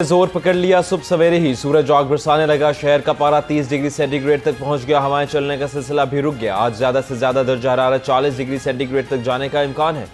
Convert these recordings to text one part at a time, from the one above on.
जोर पकड़ लिया। सुबह सवेरे ही सूरज आग बरसाने लगा। शहर का पारा 30 डिग्री सेंटीग्रेड तक पहुंच गया। हवाएं चलने का सिलसिला भी रुक गया। आज ज्यादा से ज्यादा दर्जा हरारत 40 डिग्री सेंटीग्रेड तक जाने का इम्कान है।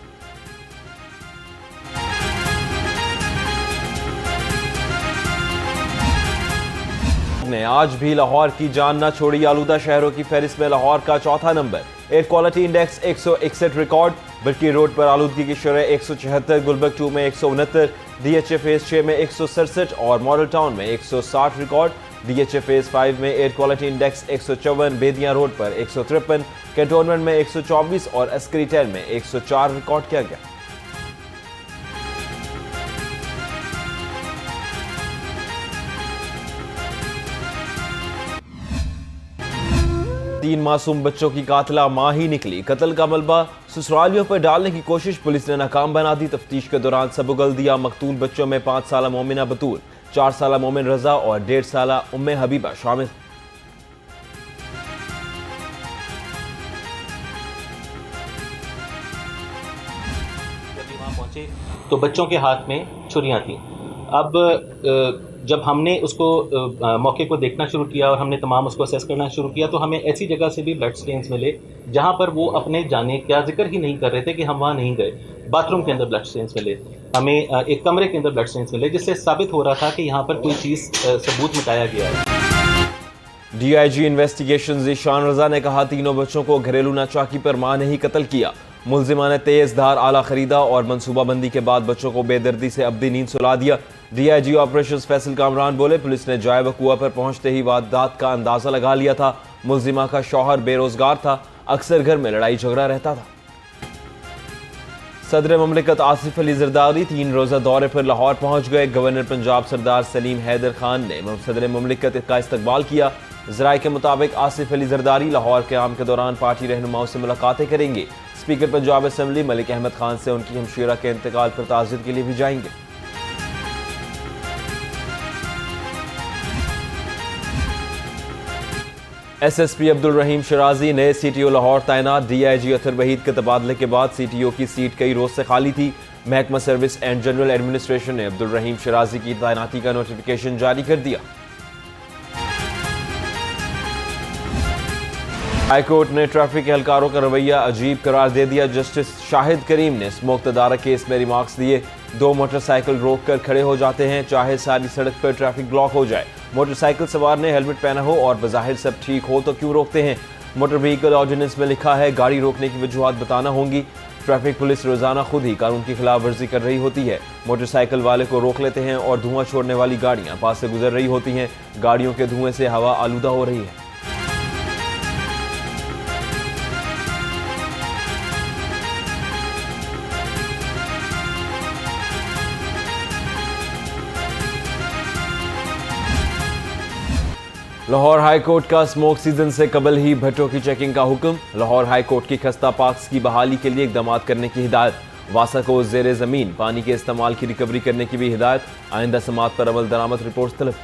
आज भी लाहौर की जान न छोड़ी। आलूदा शहरों की फहरिस्त में लाहौर का चौथा number. Air quality index 161 record. बल्कि रोड पर आलूदगी की शरह 176, गुलबर्ग 2 में 169, DHA फेज 6 में 167 और मॉडल टाउन में 160 रिकॉर्ड। DHA फेज 5 में air quality index 154, Bedian road पर 153, कैंटोनमेंट में 124 और अस्करी 10 में 104 रिकॉर्ड किया गया। तीन मासूम बच्चों की कातिला मां ही निकली। कत्ल का मलबा ससुरालियों पर डालने की कोशिश पुलिस ने नाकाम बना दी। तफ्तीश के दौरान सब उगल दिया। मकतूल बच्चों में 5 साला मोमिना बतूल, 4 साला मोमिन रजा और 1.5 साला उम्मे हबीबा शामिल। जब वहाँ पहुंचे तो बच्चों के हाथ में छुरियां थी। अब जब हमने उसको मौके को देखना शुरू किया और हमने तमाम उसको असेस करना शुरू किया तो हमें ऐसी जगह से भी ब्लड स्टेन्स मिले जहाँ पर वो अपने जाने का जिक्र ही नहीं कर रहे थे कि हम वहाँ नहीं गए। बाथरूम के अंदर ब्लड स्टेन्स मिले, हमें एक कमरे के अंदर ब्लड स्टेन्स मिले, जिससे साबित हो रहा था कि यहाँ पर कोई चीज़ सबूत मिटाया गया है। DIG इन्वेस्टिगेशन ज़ीशान रजा ने कहा, तीनों बच्चों को घरेलू नाचाकी पर मां ने ही कत्ल किया। मुलजिमा ने तेज धार आला खरीदा और मनसूबाबंदी के बाद बच्चों को बेदर्दी से अब्दी नींद सुला दिया। DIG ऑपरेशंस फैसल कामरान बोले, पुलिस ने जाए वकुआ पर पहुंचते ही वारदात का अंदाजा लगा लिया था। मुलजिमा का शौहर बेरोजगार था, अक्सर घर में लड़ाई झगड़ा रहता था। सदर ममलिकत आसिफ अली जरदारी 3 रोजा दौरे पर लाहौर पहुंच गए। गवर्नर पंजाब सरदार सलीम हैदर खान ने सदर ममलिकत का इस्तकबाल किया। जराये के मुताबिक आसिफ अली जरदारी लाहौर क़याम के दौरान पार्टी रहनुमाओं से मुलाकातें करेंगे। स्पीकर पंजाब असम्बली मलिक अहमद खान से उनकी हमशीरा के इंतकाल पर ताज़ियत के लिए भी जाएंगे। SSP अब्दुल रहीम शराजी नए CTO लाहौर तैनात। DIG अतर वहीद के तबादले के बाद CTO की सीट कई रोज से खाली थी। महकमा सर्विस एंड जनरल एडमिनिस्ट्रेशन ने अब्दुल रहीम शराजी की तैनाती का नोटिफिकेशन जारी कर दिया। हाईकोर्ट ने ट्रैफिक एहलकारों का रवैया अजीब करार दे दिया। जस्टिस शाहिद करीम ने स्मोक तदारक केस में रिमार्क्स दिए। 2 मोटरसाइकिल रोक कर खड़े हो जाते हैं, चाहे सारी सड़क पर ट्रैफिक ब्लॉक हो जाए। मोटरसाइकिल सवार ने हेलमेट पहना हो और बज़ाहिर सब ठीक हो तो क्यों रोकते हैं। मोटर व्हीकल ऑर्डिनेंस में लिखा है गाड़ी रोकने की वजूहात बताना होंगी। ट्रैफिक पुलिस रोजाना खुद ही कानून की खिलाफ वर्जी कर रही होती है। मोटरसाइकिल वाले को रोक लेते हैं और धुआं छोड़ने वाली गाड़ियां पास से गुजर रही होती हैं। गाड़ियों के धुएं से हवा आलूदा हो रही है। लाहौर हाई कोर्ट का स्मोक सीजन से कबल ही भट्टों की चेकिंग का हुक्म। लाहौर हाई कोर्ट की खस्ता पार्क्स की बहाली के लिए इकदाम करने की हिदायत। वासा को जेर जमीन पानी के इस्तेमाल की रिकवरी करने की भी हिदायत। आइंदा समात पर अमल दरामद रिपोर्ट तलब।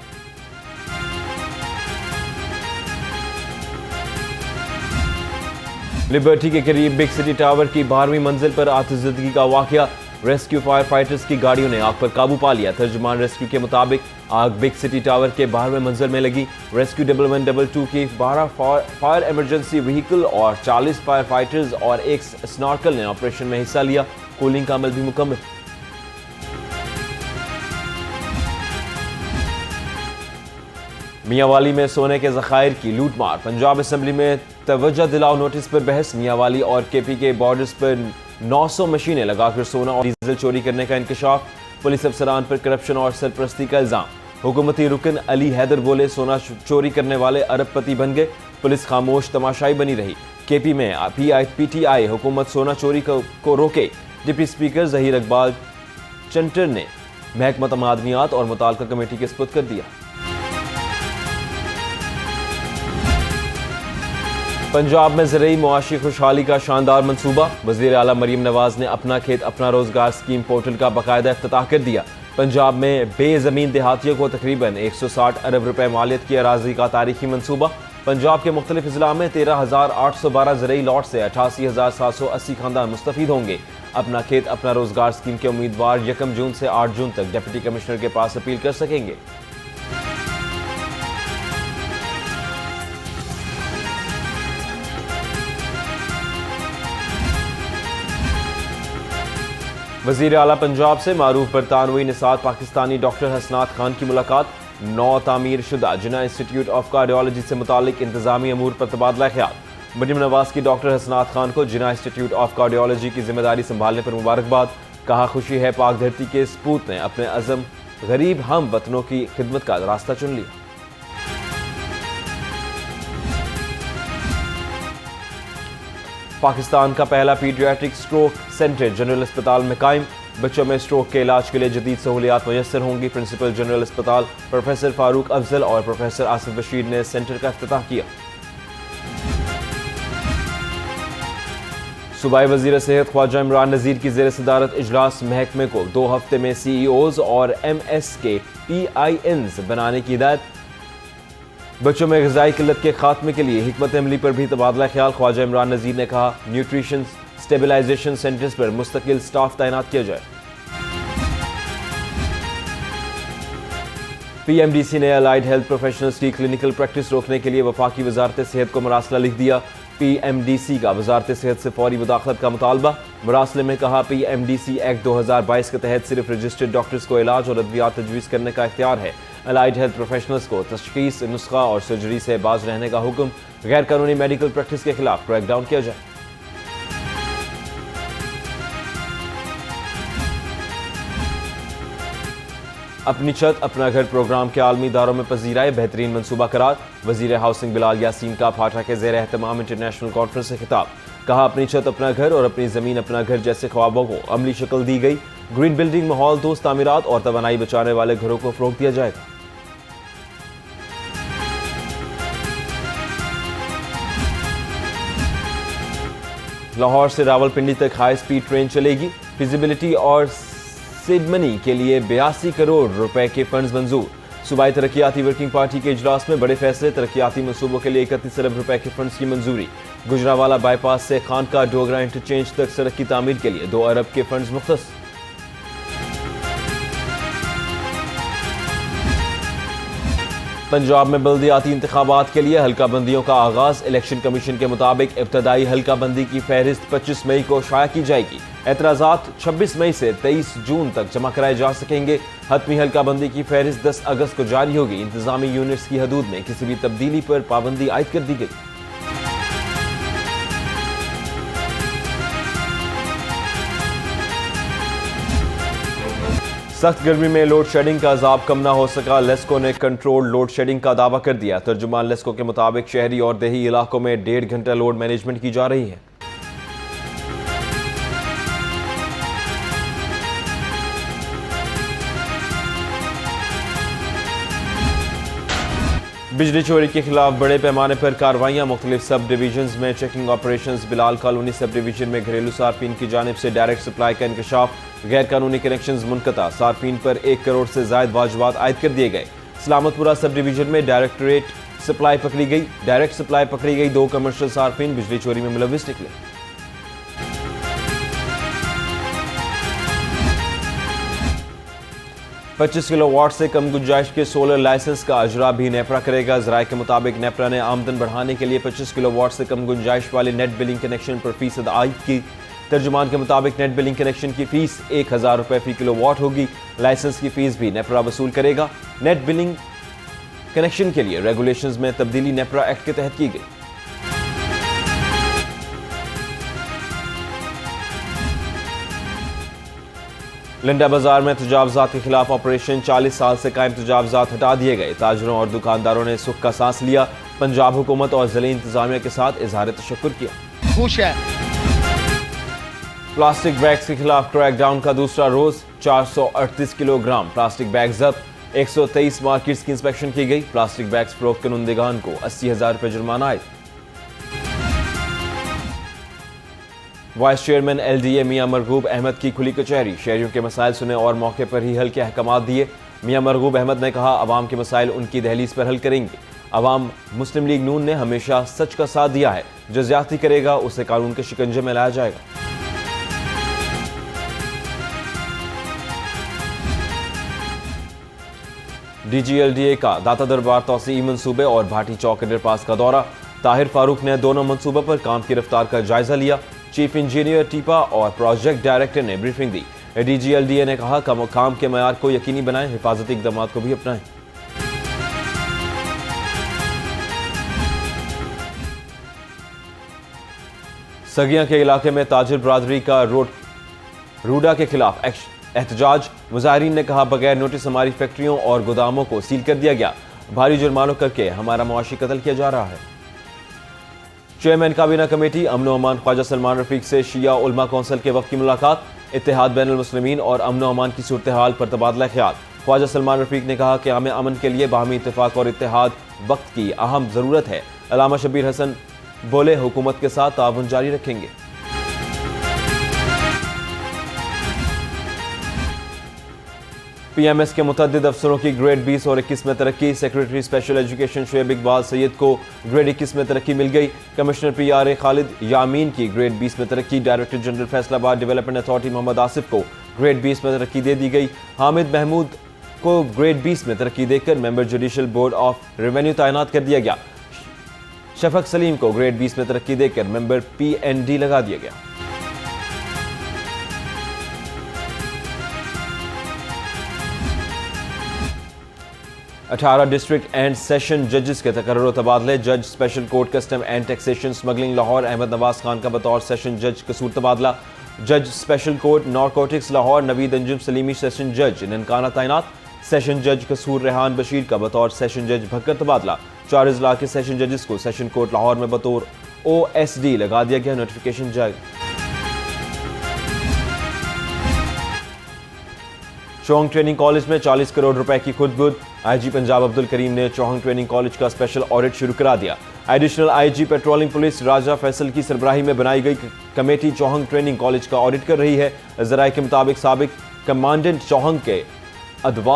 लिबर्टी के करीब बिग सिटी टावर की 12वीं मंजिल पर आतिशज़दगी का वाकया। रेस्क्यू फायर फाइटर्स की गाड़ियों ने आग पर काबू पा लिया। तर्जुमान रेस्क्यू के मुताबिक आग बिग सिटी टावर के 12वें मंजिल में लगी। रेस्क्यू 1122 की 12 फायर इमरजेंसी व्हीकल और 40 फायर फाइटर्स और एक स्नॉर्कल ने ऑपरेशन में हिस्सा लिया। कूलिंग का अमल भी मुकम्मल। मियांवाली में सोने के ज़खायर की लूटमार। पंजाब असम्बली में तवज्जो दिलाओ नोटिस पर बहस। मियांवाली और KP के बॉर्डर्स पर 900 मशीनें लगाकर सोना और डीजल चोरी करने का इंकशाफ। पुलिस अफसरान पर करप्शन और सरपरस्ती का इल्जाम। हुकूमती रुकन अली हैदर बोले, सोना चोरी करने वाले अरबपति बन गए। पुलिस खामोश तमाशाई बनी रही। KP में PTI हुकूमत सोना चोरी को रोके। डिप्टी स्पीकर जहीर इकबाल चंटर ने महकमा तमादनियात और मुताल्लिका कमेटी के सुपुर्द कर दिया। पंजाब में ज़रूरी मुआशी खुशहाली का शानदार मंसूबा। वज़ीर आला मरीम नवाज ने अपना खेत अपना रोजगार स्कीम पोर्टल का बाकायदा इफ्तिताह कर दिया। पंजाब में बेज़मीन देहातियों को तकरीबन 160 अरब रुपए मालियत की अराजी का तारीखी मंसूबा। पंजाब के मुख्तलिफ अजला में 13,812 ज़रूरी लॉट से 88,780 खानदान मुस्तफ़ीद होंगे। अपना खेत अपना रोजगार स्कीम के उम्मीदवार 1 जून से 8 जून तक डिप्टी कमिश्नर के पास अपील कर सकेंगे। वजीर आला पंजाब से मारूफ बरतानवी निसाद पाकिस्तानी डॉक्टर हसनात खान की मुलाकात। 9 तामीर शुदा जिन्ना इंस्टीट्यूट ऑफ कार्डियोलॉजी से मुतालिक इंतजामी अमूर पर तबादला ख्याल। मरियम नवाज की डॉक्टर हसनात खान को जिन्ना इंस्टीट्यूट ऑफ कार्डियोलॉजी की जिम्मेदारी संभालने पर मुबारकबाद। कहा खुशी है पाक धरती के सपूत ने अपने अज़म गरीब हम वतनों की खिदमत का रास्ता चुन लिया। पाकिस्तान का पहला पीडियाट्रिक स्ट्रोक सेंटर जनरल अस्पताल में कायम। बच्चों में स्ट्रोक के इलाज के लिए जदीद सहूलियात मुयस्सर होंगी। प्रिंसिपल जनरल अस्पताल प्रोफेसर फारूक अफजल और प्रोफेसर आसिफ बशीर ने सेंटर का इफ्तिताह किया। सूबाई वजीर सेहत ख्वाजा इमरान नज़ीर की ज़ेर सदारत इजलास महकमे को 2 हफ्ते में CEOs और MS के PINs बनाने की हिदायत। बच्चों में ग़िज़ाई किल्लत के खात्मे के लिए हिकमत अमली पर भी तबादला ख्याल। ख्वाजा इमरान नज़ीर ने कहा न्यूट्रिशन स्टेबलाइजेशन सेंटर्स पर मुस्तकिल स्टाफ तैनात किया जाए। PMDC ने अलाइड हेल्थ प्रोफेशनल्स की क्लिनिकल प्रैक्टिस रोकने के लिए वफाकी वजारत सेहत को मरासला लिख दिया। PMDC का वजारत सेहत से फौरी मुदाखलत का मुतालबा। मरासले में कहा PMDC एक्ट 2022 के तहत सिर्फ रजिस्टर्ड डॉक्टर्स को इलाज और अद्वियात तजवीज़ करने का इख्तियार है। अलाइड हेल्थ प्रोफेशनल्स को तशखीस, नुस्खा और सर्जरी से बाज रहने का हुक्म। गैर कानूनी मेडिकल प्रैक्टिस के खिलाफ क्रैकडाउन किया जाए। अपनी छत अपना घर प्रोग्राम के आलमी इदारों में पजीराए बेहतरीन मनसूबा करार। वजीर हाउसिंग बिलाल यासीन का फाटा के ज़ेर एहतमाम इंटरनेशनल कॉन्फ्रेंस से खिताब। कहा अपनी छत अपना घर और अपनी ज़मीन अपना घर जैसे ख्वाबों को अमली शक्ल दी गई। ग्रीन बिल्डिंग, माहौल दोस्त तामीरात और तवानाई बचाने वाले घरों को फ़रोग़ दिया जाएगा। लाहौर से रावलपिंडी तक हाई स्पीड ट्रेन चलेगी। फिजिबिलिटी और सिडमनी के लिए 82 करोड़ रुपए के फंड्स मंजूर। सूबाई तरक्याती वर्किंग पार्टी के इजलास में बड़े फैसले। तरक्याती मनसूबों के लिए 31 अरब रुपए के फंड्स की मंजूरी। गुजरावाला बाईपास से खानका डोगरा इंटरचेंज तक सड़क की तामीर के लिए 2 अरब के फंड्स मुख्तस। पंजाब में बल्दियाती इंतखाबात के लिए हल्का बंदियों का आगाज। इलेक्शन कमीशन के मुताबिक इब्तदाई हल्का बंदी की फहरिस्त 25 मई को शाया की जाएगी। एतराज़ात 26 मई से 23 जून तक जमा कराए जा सकेंगे। हतमी हल्का बंदी की फहरिस्त 10 अगस्त को जारी होगी। इंतजामी यूनिट्स की हदूद में किसी भी तब्दीली पर पाबंदी आयद कर दी गई। सख्त गर्मी में लोड शेडिंग का अजाब कम ना हो सका। लेस्को ने कंट्रोल लोड शेडिंग का दावा कर दिया। तर्जुमान लेस्को के मुताबिक शहरी और देही इलाकों में 1.5 घंटा लोड मैनेजमेंट की जा रही है। बिजली चोरी के खिलाफ बड़े पैमाने पर कार्रवाइयां। मुख्तलिफ सब डिवीजन में checking operations. Bilal colony sub division में घरेलू सार्फिन की जानिब से डायरेक्ट सप्लाई का इंकशाफ। गैर कानूनी कनेक्शंस मुनक़ता। सार्फिन पर 1 करोड़ से ज़ायद वाजबात आयद कर दिए गए। सलामतपुरा सब डिवीजन में डायरेक्ट सप्लाई पकड़ी गई। 2 कमर्शियल सार्फिन बिजली चोरी में मुलविस निकले। $25 किलोवाट से कम गुंजाइश के सोलर लाइसेंस का अजरा भी नेपरा करेगा। ज़राए के मुताबिक नेपरा ने आमदन बढ़ाने के लिए 25 किलोवाट से कम गुंजाइश वाले नेट बिलिंग कनेक्शन पर फीसद आयद की। तर्जुमान के मुताबिक नेट बिलिंग कनेक्शन की फीस 1000 रुपये फी किलोवाट होगी। लाइसेंस की फीस भी नेपरा वसूल करेगा। नेट बिलिंग कनेक्शन के लिए रेगुलेशंस में तब्दीली नेपरा एक्ट के तहत की गई। लिंडा बाजार में तजावजात के खिलाफ ऑपरेशन। 40 साल से कायम तजावजात हटा दिए गए। ताजरों और दुकानदारों ने सुख का सांस लिया। पंजाब हुकूमत और ज़िले इंतजामिया के साथ इजहार तशक्कुर किया। खुश है। प्लास्टिक बैग्स के खिलाफ क्रैकडाउन का दूसरा रोज। 438 किलोग्राम प्लास्टिक बैग जब्त। 123 मार्केट्स की इंस्पेक्शन की गई। प्लास्टिक बैग्स फरोख्त करनेवालान को 80,000 रुपये जुर्माना आए। वाइस चेयरमैन LDA मियां मरगूब अहमद की खुली कचहरी। शहरियों के मसाइल सुने और मौके पर ही हल के अहकामात दिए। मियां मरगूब अहमद ने कहा अवाम के मसाइल उनकी दहलीज पर हल करेंगे। अवाम मुस्लिम लीग नून ने हमेशा सच का साथ दिया है। जो ज्यादती करेगा उसे कानून के शिकंजे में लाया जाएगा। DGLDA का दाता दरबार तौसीई मंसूबे और भाटी चौक अंडरपास का दौरा। ताहिर फारूक ने दोनों मंसूबों पर काम की रफ्तार का जायजा लिया। चीफ इंजीनियर टीपा और प्रोजेक्ट डायरेक्टर ने ब्रीफिंग दी। DGLDA ने कहा काम के मयार को यकीनी बनाएं, हिफाजती इकदाम को भी अपनाएं। सगिया के इलाके में ताजिर बरादरी का रूडा के खिलाफ एहतजाज। मुजाहिरीन ने कहा बगैर नोटिस हमारी फैक्ट्रियों और गोदामों को सील कर दिया गया, भारी जुर्मानों करके हमारा मुआशी कत्ल किया जा रहा है। चेयरमैन काबीना कमेटी अमन व अमान ख्वाजा सलमान रफीक से शिया उलमा कौंसिल के वक्त की मुलाकात। इत्तेहाद बैनुल मुस्लिमीन और अमन व अमान की सूरत हाल पर तबादला ख्याल। ख्वाजा सलमान रफीक ने कहा कि हमें अमन के लिए बाहमी इत्तेफाक और इत्तेहाद वक्त की अहम ज़रूरत है। अल्लामा शब्बीर हसन बोले हुकूमत के साथ ताउन जारी रखेंगे। PMS के मुतअद्दिद अफसरों की ग्रेड 20 और 21 में तरक्की। Secretary special education Shoaib Iqbal Syed को ग्रेड 21 में तरक्की मिल गई। कमिश्नर PRA खालिद यामीन की ग्रेड 20 में तरक्की। Director general Faisalabad development authority Mohammad Asif को ग्रेड 20 में तरक्की दे दी गई। हामिद महमूद को ग्रेड 20 में तरक्की देकर member judicial board of revenue तैनात कर दिया गया। शफक सलीम को ग्रेड 20 में तरक्की देकर मेंबर PND लगा दिया गया। अठारह डिस्ट्रिक्ट एंड सेशन जजेस के तकर्रुर तबादले। जज special court custom and taxation smuggling Lahore Ahmad Nawaz Khan का बतौर सेशन जज कसूर तबादला। जज special court narcotics Lahore Naveed Anjum Salimi session जज ननकाना तैनात। सेशन जज कसूर रेहान बशीर का बतौर सेशन जज भक्कर तबादला। 4 अजला के सेशन जजेस को सेशन कोर्ट लाहौर में बतौर OSD लगा दिया गया, नोटिफिकेशन जारी। चौहंग ट्रेनिंग कॉलेज में 40 करोड़ रुपए की खुदबुद। IG पंजाब अब्दुल करीम ने चौहंग ट्रेनिंग कॉलेज का स्पेशल ऑडिट शुरू करा दिया। एडिशनल IG पेट्रोलिंग पुलिस राजा फैसल की सरबराही में बनाई गई कमेटी चौहंग ट्रेनिंग कॉलेज का ऑडिट कर रही है। जराये के मुताबिक साबिक कमांडेंट चौहंग के अदवा